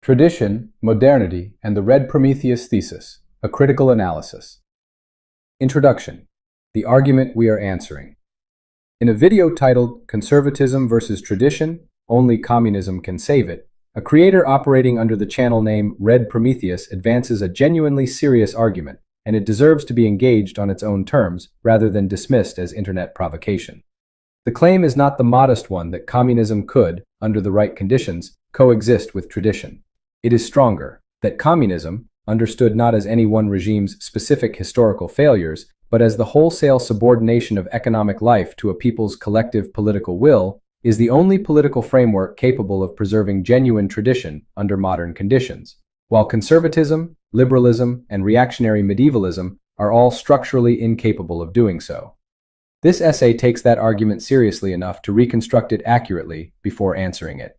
Tradition, Modernity, and the Red Prometheus Thesis, a critical analysis. Introduction. The argument we are answering. In a video titled Conservatism versus Tradition, Only Communism Can Save It, a creator operating under the channel name Red Prometheus advances a genuinely serious argument, and it deserves to be engaged on its own terms rather than dismissed as internet provocation. The claim is not the modest one that communism could, under the right conditions, coexist with tradition. It is stronger, that communism, understood not as any one regime's specific historical failures, but as the wholesale subordination of economic life to a people's collective political will, is the only political framework capable of preserving genuine tradition under modern conditions, while conservatism, liberalism, and reactionary medievalism are all structurally incapable of doing so. This essay takes that argument seriously enough to reconstruct it accurately before answering it.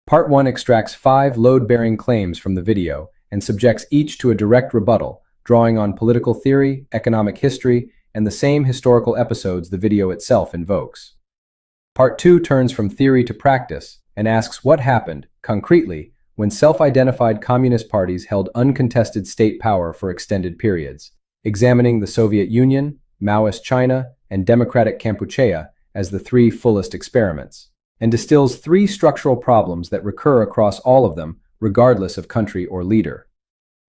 Part 1 extracts 5 load-bearing claims from the video and subjects each to a direct rebuttal, drawing on political theory, economic history, and the same historical episodes the video itself invokes. Part 2 turns from theory to practice and asks what happened, concretely, when self-identified communist parties held uncontested state power for extended periods, examining the Soviet Union, Maoist China, and democratic Kampuchea as the 3 fullest experiments, and distills 3 structural problems that recur across all of them, regardless of country or leader.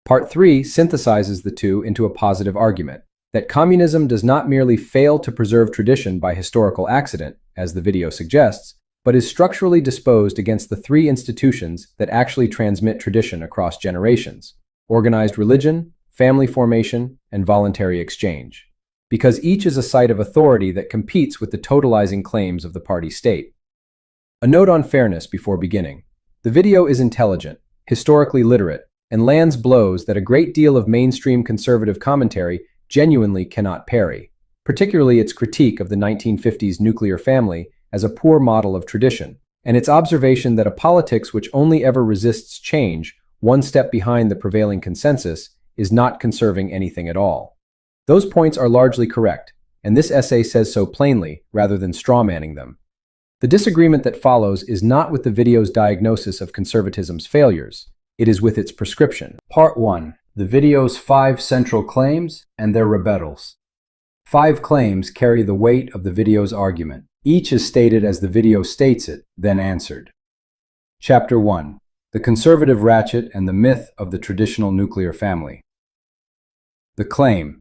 Part 3 synthesizes the two into a positive argument, that communism does not merely fail to preserve tradition by historical accident, as the video suggests, but is structurally disposed against the 3 institutions that actually transmit tradition across generations: organized religion, family formation, and voluntary exchange, because each is a site of authority that competes with the totalizing claims of the party state. A note on fairness before beginning. The video is intelligent, historically literate, and lands blows that a great deal of mainstream conservative commentary genuinely cannot parry, particularly its critique of the 1950s nuclear family as a poor model of tradition, and its observation that a politics which only ever resists change, one step behind the prevailing consensus, is not conserving anything at all. Those points are largely correct, and this essay says so plainly rather than strawmanning them. The disagreement that follows is not with the video's diagnosis of conservatism's failures, it is with its prescription. Part 1. The video's 5 central claims and their rebuttals. 5 claims carry the weight of the video's argument. Each is stated as the video states it, then answered. Chapter 1. The Conservative Ratchet and the Myth of the Traditional Nuclear Family. The claim.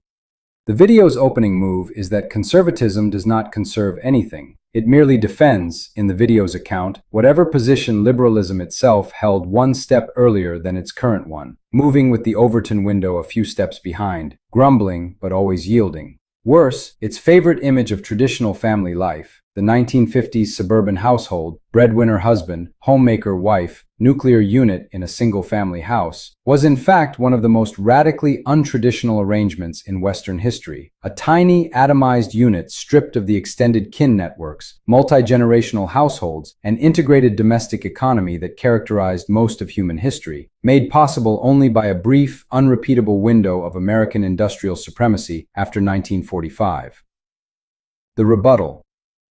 The video's opening move is that conservatism does not conserve anything. It merely defends, in the video's account, whatever position liberalism itself held one step earlier than its current one, moving with the Overton window a few steps behind, grumbling but always yielding. Worse, its favorite image of traditional family life, the 1950s suburban household, breadwinner husband, homemaker wife, nuclear unit in a single-family house, was in fact one of the most radically untraditional arrangements in Western history. A tiny, atomized unit stripped of the extended kin networks, multi-generational households, and integrated domestic economy that characterized most of human history, made possible only by a brief, unrepeatable window of American industrial supremacy after 1945. The rebuttal.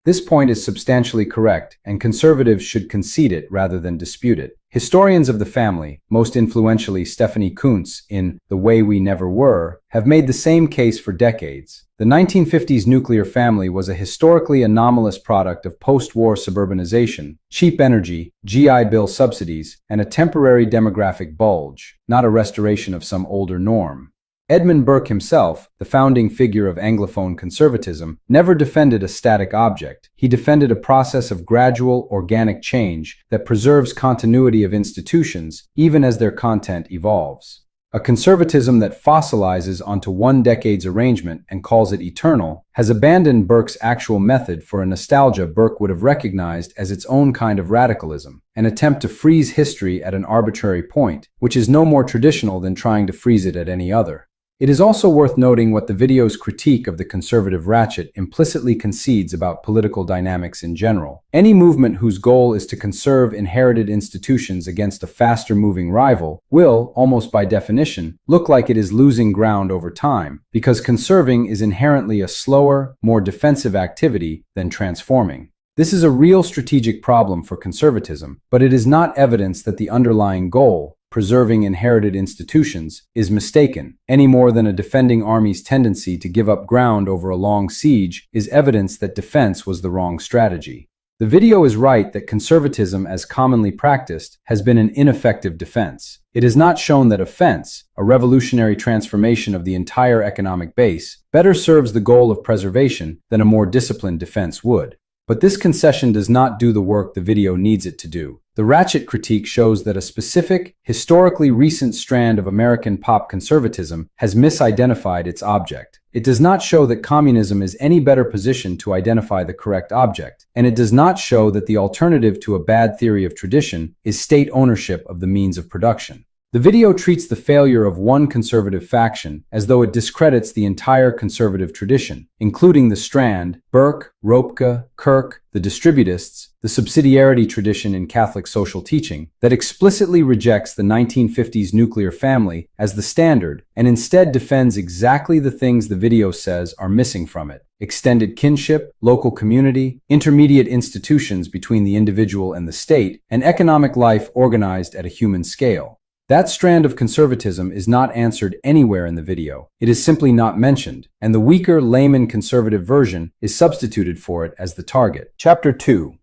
This point is substantially correct, and conservatives should concede it rather than dispute it. Historians of the family, most influentially Stephanie Kuntz in The Way We Never Were, have made the same case for decades. The 1950s nuclear family was a historically anomalous product of post-war suburbanization, cheap energy, GI Bill subsidies, and a temporary demographic bulge, not a restoration of some older norm. Edmund Burke himself, the founding figure of Anglophone conservatism, never defended a static object. He defended a process of gradual, organic change that preserves continuity of institutions even as their content evolves. A conservatism that fossilizes onto one decade's arrangement and calls it eternal has abandoned Burke's actual method for a nostalgia Burke would have recognized as its own kind of radicalism, an attempt to freeze history at an arbitrary point, which is no more traditional than trying to freeze it at any other. It is also worth noting what the video's critique of the conservative ratchet implicitly concedes about political dynamics in general. Any movement whose goal is to conserve inherited institutions against a faster-moving rival will, almost by definition, look like it is losing ground over time, because conserving is inherently a slower, more defensive activity than transforming. This is a real strategic problem for conservatism, but it is not evidence that the underlying goal, preserving inherited institutions, is mistaken, any more than a defending army's tendency to give up ground over a long siege is evidence that defense was the wrong strategy. The video is right that conservatism, as commonly practiced, has been an ineffective defense. It has not shown that offense, a revolutionary transformation of the entire economic base, better serves the goal of preservation than a more disciplined defense would. But this concession does not do the work the video needs it to do. The ratchet critique shows that a specific, historically recent strand of American pop conservatism has misidentified its object. It does not show that communism is any better positioned to identify the correct object, and it does not show that the alternative to a bad theory of tradition is state ownership of the means of production. The video treats the failure of one conservative faction as though it discredits the entire conservative tradition, including the Strand, Burke, Ropke, Kirk, the distributists, the subsidiarity tradition in Catholic social teaching that explicitly rejects the 1950s nuclear family as the standard and instead defends exactly the things the video says are missing from it: extended kinship, local community, intermediate institutions between the individual and the state, and economic life organized at a human scale. That strand of conservatism is not answered anywhere in the video. It is simply not mentioned, and the weaker layman conservative version is substituted for it as the target. Chapter 2.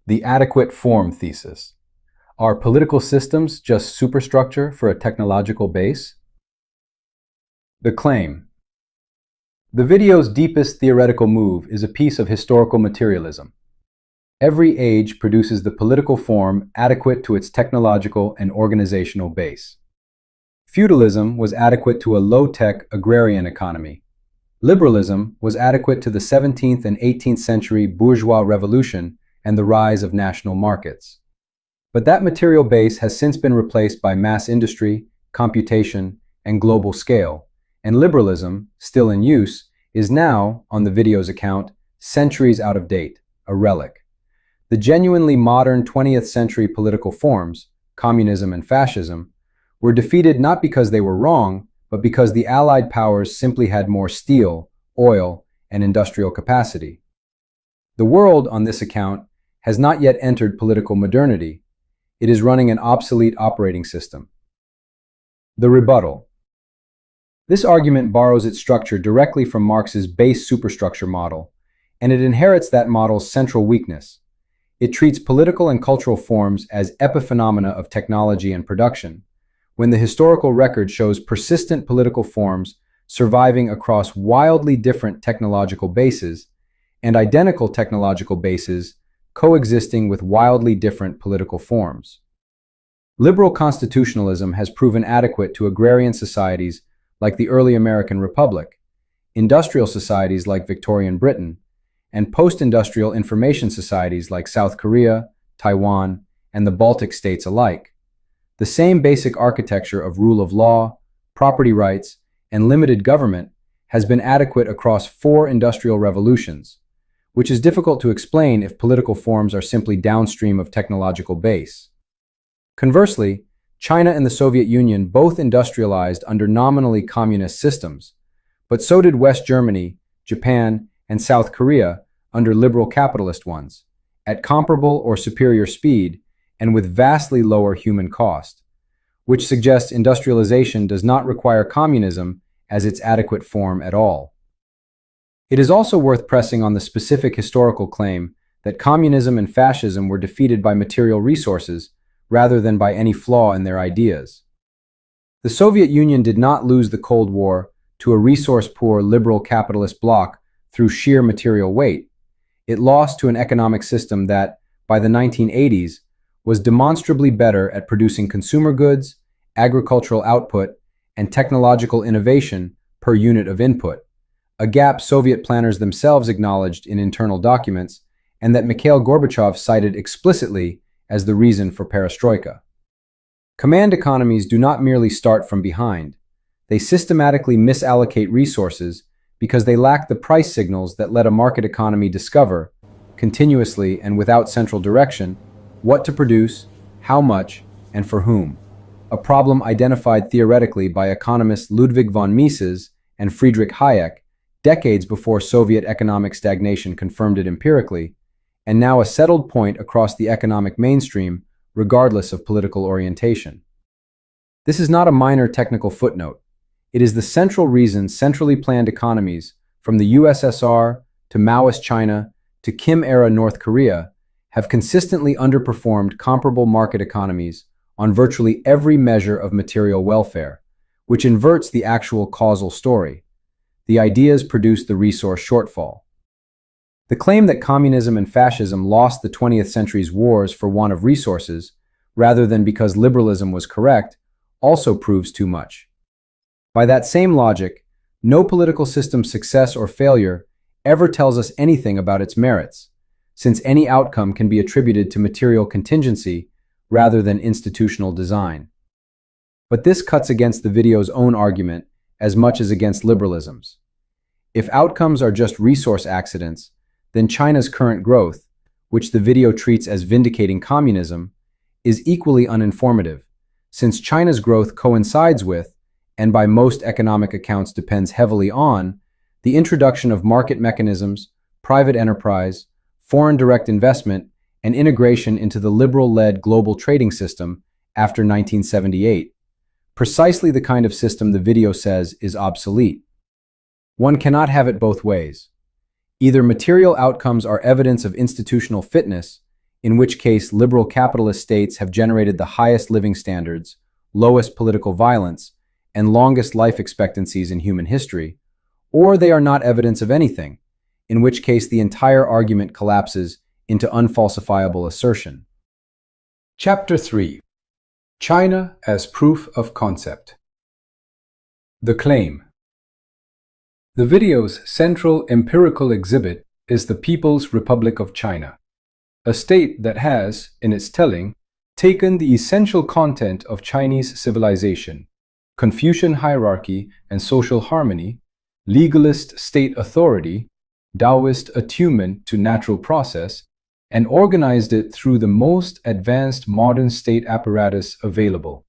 The Adequate Form Thesis. Are political systems just superstructure for a technological base? The claim. The video's deepest theoretical move is a piece of historical materialism. Every age produces the political form adequate to its technological and organizational base. Feudalism was adequate to a low-tech agrarian economy. Liberalism was adequate to the 17th and 18th century bourgeois revolution and the rise of national markets. But that material base has since been replaced by mass industry, computation, and global scale, and liberalism, still in use, is now, on the video's account, centuries out of date, a relic. The genuinely modern 20th century political forms, communism and fascism, were defeated not because they were wrong, but because the Allied powers simply had more steel, oil, and industrial capacity. The world, on this account, has not yet entered political modernity. It is running an obsolete operating system. The rebuttal. This argument borrows its structure directly from Marx's base superstructure model, and it inherits that model's central weakness. It treats political and cultural forms as epiphenomena of technology and production, when the historical record shows persistent political forms surviving across wildly different technological bases and identical technological bases coexisting with wildly different political forms. Liberal constitutionalism has proven adequate to agrarian societies like the early American Republic, industrial societies like Victorian Britain, and post-industrial information societies like South Korea, Taiwan, and the Baltic states alike. The same basic architecture of rule of law, property rights, and limited government has been adequate across 4 industrial revolutions, which is difficult to explain if political forms are simply downstream of technological base. Conversely, China and the Soviet Union both industrialized under nominally communist systems, but so did West Germany, Japan, and South Korea under liberal capitalist ones, at comparable or superior speed and with vastly lower human cost, which suggests industrialization does not require communism as its adequate form at all. It is also worth pressing on the specific historical claim that communism and fascism were defeated by material resources rather than by any flaw in their ideas. The Soviet Union did not lose the Cold War to a resource-poor liberal capitalist bloc through sheer material weight. It lost to an economic system that, by the 1980s, was demonstrably better at producing consumer goods, agricultural output, and technological innovation per unit of input, a gap Soviet planners themselves acknowledged in internal documents and that Mikhail Gorbachev cited explicitly as the reason for perestroika. Command economies do not merely start from behind. They systematically misallocate resources because they lack the price signals that let a market economy discover, continuously and without central direction, what to produce, how much, and for whom. A problem identified theoretically by economists Ludwig von Mises and Friedrich Hayek decades before Soviet economic stagnation confirmed it empirically, and now a settled point across the economic mainstream regardless of political orientation. This is not a minor technical footnote. It is the central reason centrally planned economies, from the USSR to Maoist China to Kim-era North Korea, have consistently underperformed comparable market economies on virtually every measure of material welfare, which inverts the actual causal story. The ideas produce the resource shortfall. The claim that communism and fascism lost the 20th century's wars for want of resources, rather than because liberalism was correct, also proves too much. By that same logic, no political system's success or failure ever tells us anything about its merits, since any outcome can be attributed to material contingency rather than institutional design. But this cuts against the video's own argument as much as against liberalism's. If outcomes are just resource accidents, then China's current growth, which the video treats as vindicating communism, is equally uninformative, since China's growth coincides with, and by most economic accounts depends heavily on, the introduction of market mechanisms, private enterprise, foreign direct investment, and integration into the liberal-led global trading system after 1978, precisely the kind of system the video says is obsolete. One cannot have it both ways. Either material outcomes are evidence of institutional fitness, in which case liberal capitalist states have generated the highest living standards, lowest political violence, and longest life expectancies in human history, or they are not evidence of anything, in which case the entire argument collapses into unfalsifiable assertion. Chapter 3. China as Proof of Concept. The claim. The video's central empirical exhibit is the People's Republic of China, a state that has, in its telling, taken the essential content of Chinese civilization, Confucian hierarchy and social harmony, legalist state authority, Taoist attunement to natural process, and organized it through the most advanced modern state apparatus available,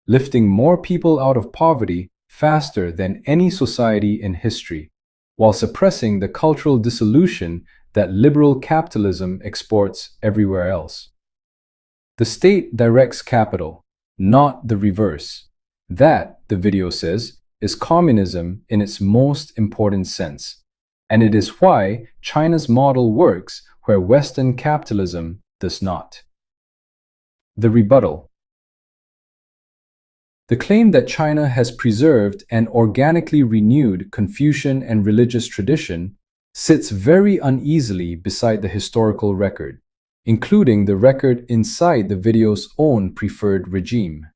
lifting more people out of poverty faster than any society in history, while suppressing the cultural dissolution that liberal capitalism exports everywhere else. The state directs capital, not the reverse. That, the video says, is communism in its most important sense, and it is why China's model works where Western capitalism does not. The rebuttal. The claim that China has preserved and organically renewed Confucian and religious tradition sits very uneasily beside the historical record, including the record inside the video's own preferred regime.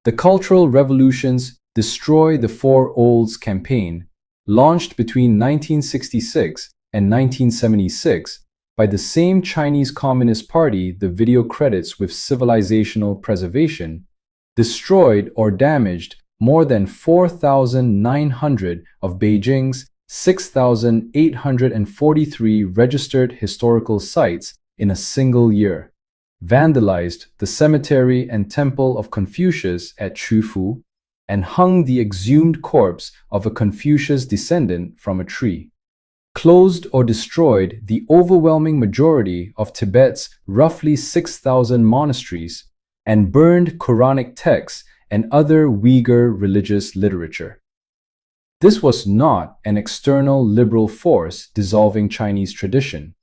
The cultural revolution's Destroy the Four Olds campaign, launched between 1966 and 1976 by the same Chinese Communist Party the video credits with civilizational preservation, destroyed or damaged more than 4,900 of Beijing's 6,843 registered historical sites in a single year, vandalized the cemetery and temple of Confucius at Qufu, and hung the exhumed corpse of a Confucius descendant from a tree, closed or destroyed the overwhelming majority of Tibet's roughly 6,000 monasteries, and burned Quranic texts and other Uyghur religious literature. This was not an external liberal force dissolving Chinese tradition.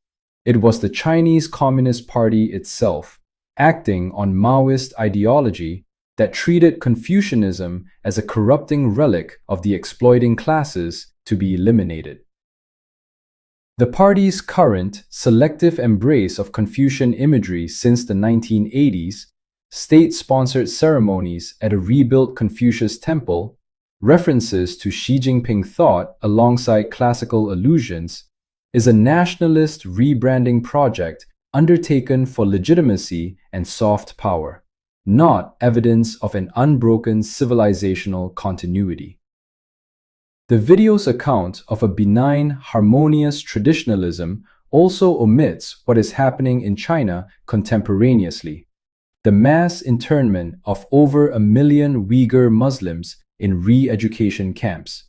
It was the Chinese Communist Party itself, acting on Maoist ideology that treated Confucianism as a corrupting relic of the exploiting classes to be eliminated. The party's current selective embrace of Confucian imagery since the 1980s, state-sponsored ceremonies at a rebuilt Confucius temple, references to Xi Jinping thought alongside classical allusions, is a nationalist rebranding project undertaken for legitimacy and soft power, not evidence of an unbroken civilizational continuity. The video's account of a benign, harmonious traditionalism also omits what is happening in China contemporaneously: the mass internment of over 1 million Uyghur Muslims in re-education camps,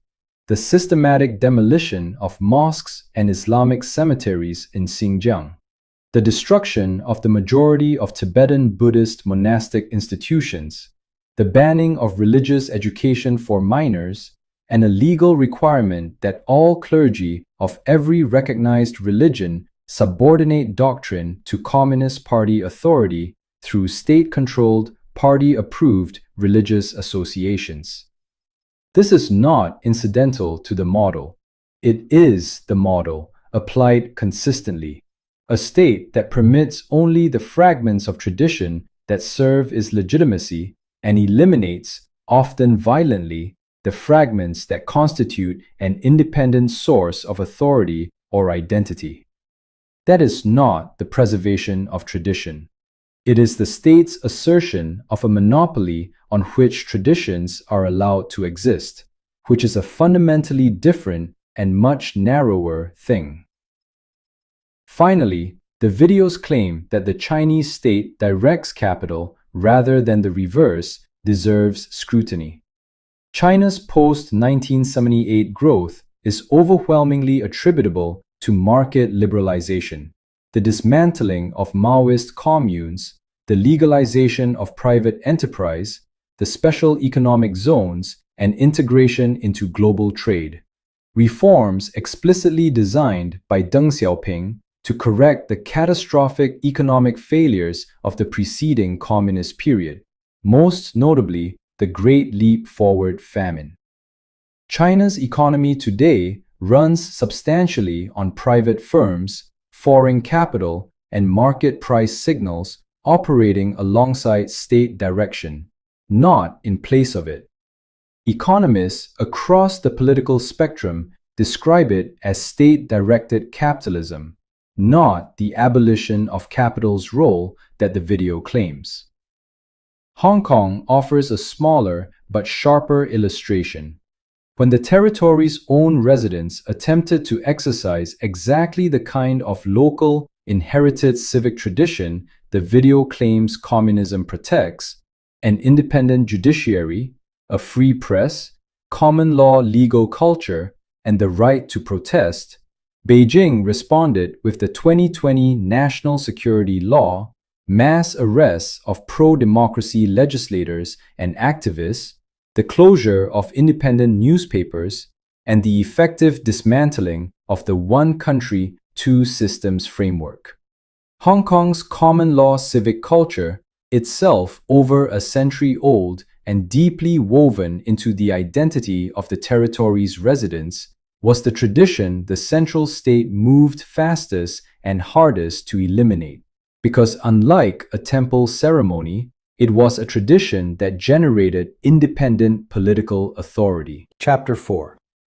the systematic demolition of mosques and Islamic cemeteries in Xinjiang, the destruction of the majority of Tibetan Buddhist monastic institutions, the banning of religious education for minors, and a legal requirement that all clergy of every recognized religion subordinate doctrine to Communist Party authority through state-controlled, party-approved religious associations. This is not incidental to the model. It is the model applied consistently, a state that permits only the fragments of tradition that serve its legitimacy and eliminates, often violently, the fragments that constitute an independent source of authority or identity. That is not the preservation of tradition. It is the state's assertion of a monopoly on which traditions are allowed to exist, which is a fundamentally different and much narrower thing. Finally, the video's claim that the Chinese state directs capital rather than the reverse deserves scrutiny. China's post-1978 growth is overwhelmingly attributable to market liberalization, the dismantling of Maoist communes, the legalization of private enterprise, the special economic zones, and integration into global trade. Reforms explicitly designed by Deng Xiaoping to correct the catastrophic economic failures of the preceding communist period, most notably the Great Leap Forward famine. China's economy today runs substantially on private firms, foreign capital, and market price signals operating alongside state direction, not in place of it. Economists across the political spectrum describe it as state-directed capitalism, not the abolition of capital's role that the video claims. Hong Kong offers a smaller but sharper illustration. When the territory's own residents attempted to exercise exactly the kind of local, inherited civic tradition the video claims communism protects, an independent judiciary, a free press, common law legal culture, and the right to protest, Beijing responded with the 2020 National Security Law, mass arrests of pro-democracy legislators and activists, the closure of independent newspapers, and the effective dismantling of the one country, two systems framework. Hong Kong's common law civic culture, itself over a century old and deeply woven into the identity of the territory's residents, was the tradition the central state moved fastest and hardest to eliminate, because unlike a temple ceremony, it was a tradition that generated independent political authority. Chapter 4.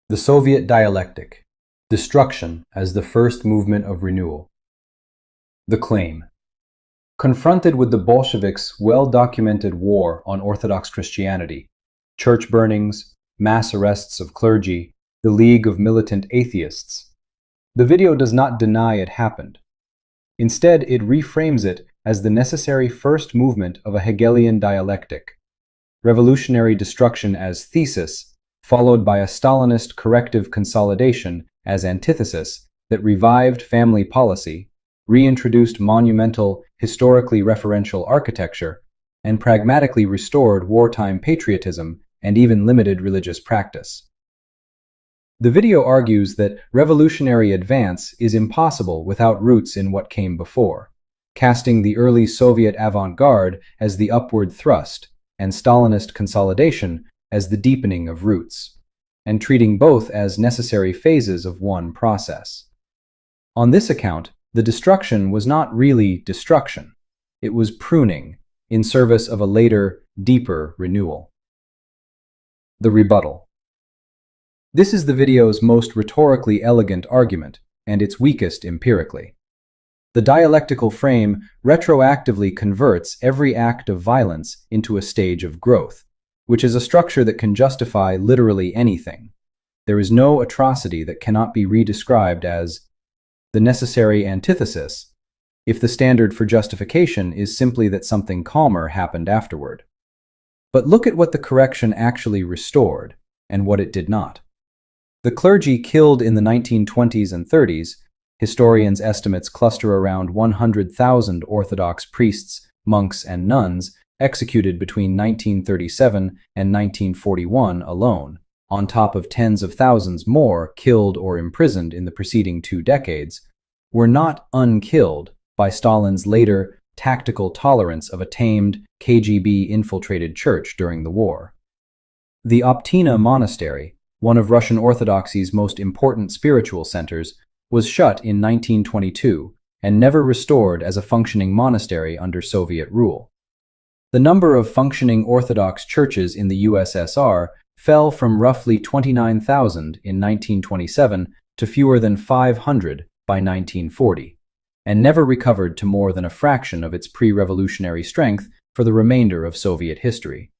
The Soviet Dialectic. Destruction as the First Movement of Renewal. The claim. Confronted with the Bolsheviks' well-documented war on Orthodox Christianity, church burnings, mass arrests of clergy, the League of Militant Atheists, the video does not deny it happened. Instead, it reframes it as the necessary first movement of a Hegelian dialectic. Revolutionary destruction as thesis, followed by a Stalinist corrective consolidation as antithesis that revived family policy, reintroduced monumental, historically referential architecture, and pragmatically restored wartime patriotism and even limited religious practice. The video argues that revolutionary advance is impossible without roots in what came before, casting the early Soviet avant-garde as the upward thrust and Stalinist consolidation as the deepening of roots, and treating both as necessary phases of one process. On this account, the destruction was not really destruction. It was pruning in service of a later, deeper renewal. The rebuttal. This is the video's most rhetorically elegant argument, and its weakest empirically. The dialectical frame retroactively converts every act of violence into a stage of growth, which is a structure that can justify literally anything. There is no atrocity that cannot be redescribed as the necessary antithesis if the standard for justification is simply that something calmer happened afterward. But look at what the correction actually restored and what it did not. The clergy killed in the 1920s and 30s, historians' estimates cluster around 100,000 Orthodox priests, monks, and nuns, executed between 1937 and 1941 alone, on top of tens of thousands more killed or imprisoned in the preceding 2 decades, were not unkilled by Stalin's later tactical tolerance of a tamed, KGB-infiltrated church during the war. The Optina Monastery, one of Russian Orthodoxy's most important spiritual centers, was shut in 1922 and never restored as a functioning monastery under Soviet rule. The number of functioning Orthodox churches in the USSR fell from roughly 29,000 in 1927 to fewer than 500 by 1940, and never recovered to more than a fraction of its pre-revolutionary strength for the remainder of Soviet history.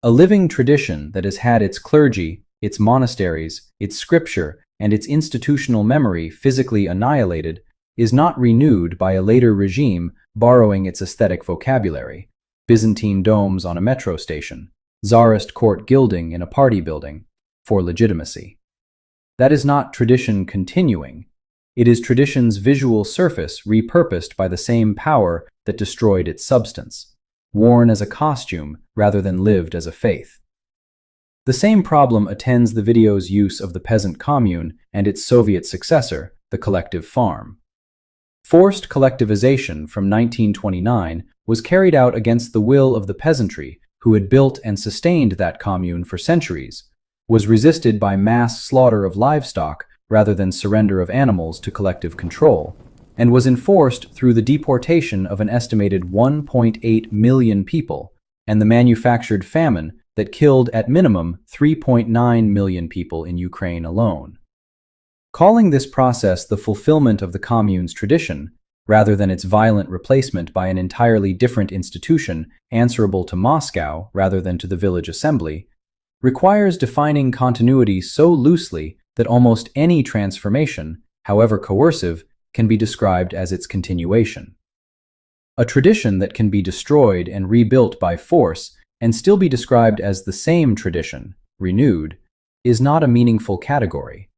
A living tradition that has had its clergy, its monasteries, its scripture, and its institutional memory physically annihilated is not renewed by a later regime borrowing its aesthetic vocabulary, Byzantine domes on a metro station, Tsarist court gilding in a party building, for legitimacy. That is not tradition continuing. It is tradition's visual surface repurposed by the same power that destroyed its substance, worn as a costume rather than lived as a faith. The same problem attends the video's use of the peasant commune and its Soviet successor, the collective farm. Forced collectivization from 1929 was carried out against the will of the peasantry who had built and sustained that commune for centuries, was resisted by mass slaughter of livestock rather than surrender of animals to collective control, and was enforced through the deportation of an estimated 1.8 million people and the manufactured famine that killed at minimum 3.9 million people in Ukraine alone. Calling this process the fulfillment of the commune's tradition, rather than its violent replacement by an entirely different institution answerable to Moscow rather than to the village assembly, requires defining continuity so loosely that almost any transformation, however coercive, can be described as its continuation. A tradition that can be destroyed and rebuilt by force and still be described as the same tradition, renewed, is not a meaningful category.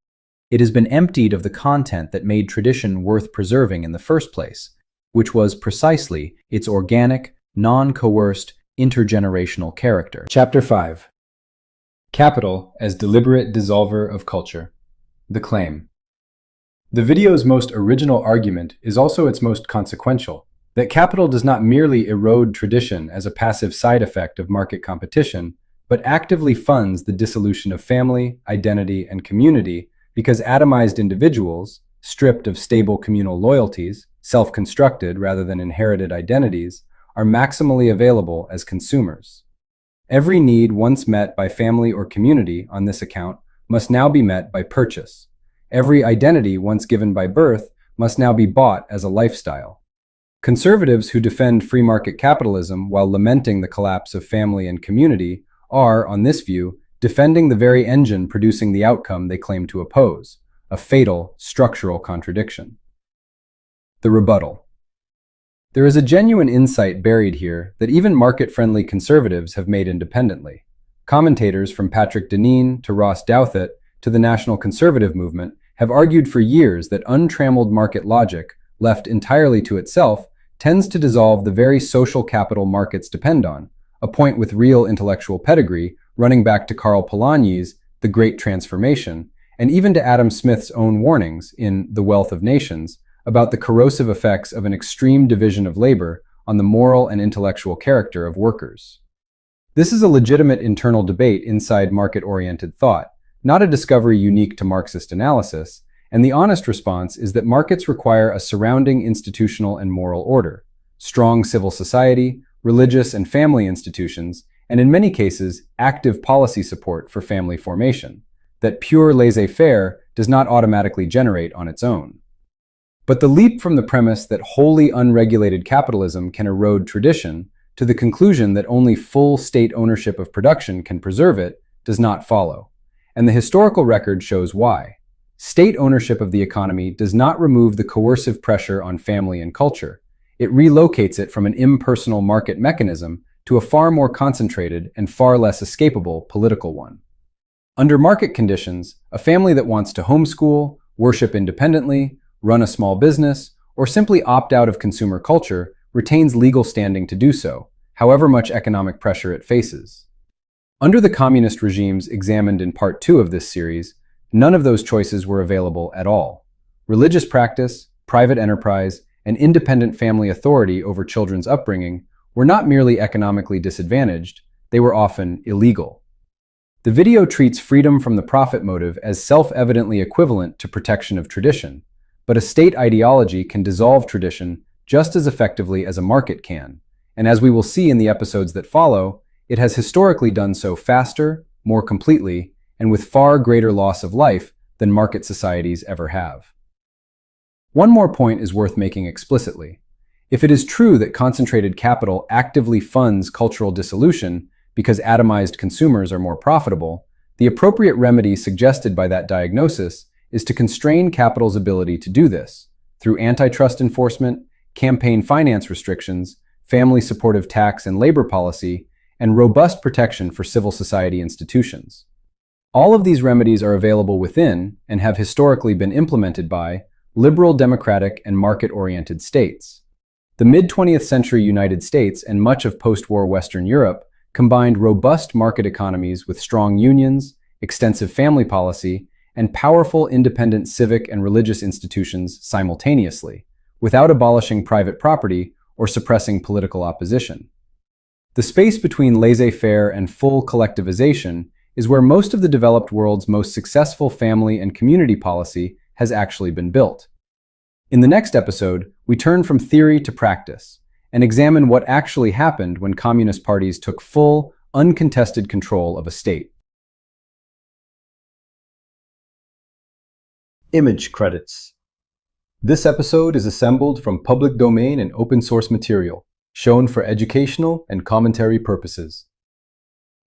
It has been emptied of the content that made tradition worth preserving in the first place, which was precisely its organic, non-coerced, intergenerational character. Chapter 5. Capital as Deliberate Dissolver of Culture. The Claim. The video's most original argument is also its most consequential, that capital does not merely erode tradition as a passive side effect of market competition, but actively funds the dissolution of family, identity, and community because atomized individuals, stripped of stable communal loyalties, self-constructed rather than inherited identities, are maximally available as consumers. Every need once met by family or community on this account must now be met by purchase. Every identity once given by birth must now be bought as a lifestyle. Conservatives who defend free market capitalism while lamenting the collapse of family and community are, on this view, defending the very engine producing the outcome they claim to oppose, a fatal structural contradiction. The rebuttal. There is a genuine insight buried here that even market-friendly conservatives have made independently. Commentators from Patrick Deneen to Ross Douthat to the National Conservative Movement have argued for years that untrammeled market logic, left entirely to itself, tends to dissolve the very social capital markets depend on, a point with real intellectual pedigree running back to Karl Polanyi's The Great Transformation, and even to Adam Smith's own warnings in The Wealth of Nations about the corrosive effects of an extreme division of labor on the moral and intellectual character of workers. This is a legitimate internal debate inside market-oriented thought, not a discovery unique to Marxist analysis, and the honest response is that markets require a surrounding institutional and moral order, strong civil society, religious and family institutions, and in many cases, active policy support for family formation, that pure laissez-faire does not automatically generate on its own. But the leap from the premise that wholly unregulated capitalism can erode tradition to the conclusion that only full state ownership of production can preserve it does not follow, and the historical record shows why. State ownership of the economy does not remove the coercive pressure on family and culture. It relocates it from an impersonal market mechanism to a far more concentrated and far less escapable political one. Under market conditions, a family that wants to homeschool, worship independently, run a small business, or simply opt out of consumer culture retains legal standing to do so, however much economic pressure it faces. Under the communist regimes examined in Part 2 of this series, none of those choices were available at all. Religious practice, private enterprise, and independent family authority over children's upbringing were not merely economically disadvantaged, they were often illegal. The video treats freedom from the profit motive as self-evidently equivalent to protection of tradition, but a state ideology can dissolve tradition just as effectively as a market can, and as we will see in the episodes that follow, it has historically done so faster, more completely, and with far greater loss of life than market societies ever have. One more point is worth making explicitly. If it is true that concentrated capital actively funds cultural dissolution because atomized consumers are more profitable, the appropriate remedy suggested by that diagnosis is to constrain capital's ability to do this through antitrust enforcement, campaign finance restrictions, family supportive tax and labor policy, and robust protection for civil society institutions. All of these remedies are available within, and have historically been implemented by, liberal democratic and market-oriented states. The mid-20th century United States and much of post-war Western Europe combined robust market economies with strong unions, extensive family policy, and powerful independent civic and religious institutions simultaneously, without abolishing private property or suppressing political opposition. The space between laissez-faire and full collectivization is where most of the developed world's most successful family and community policy has actually been built. In the next episode, we turn from theory to practice and examine what actually happened when communist parties took full, uncontested control of a state. Image credits. This episode is assembled from public domain and open source material, shown for educational and commentary purposes.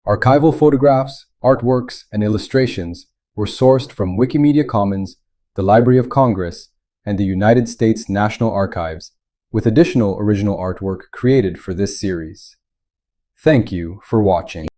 Archival photographs, artworks, and illustrations were sourced from Wikimedia Commons, the Library of Congress, and the United States National Archives, with additional original artwork created for this series. Thank you for watching.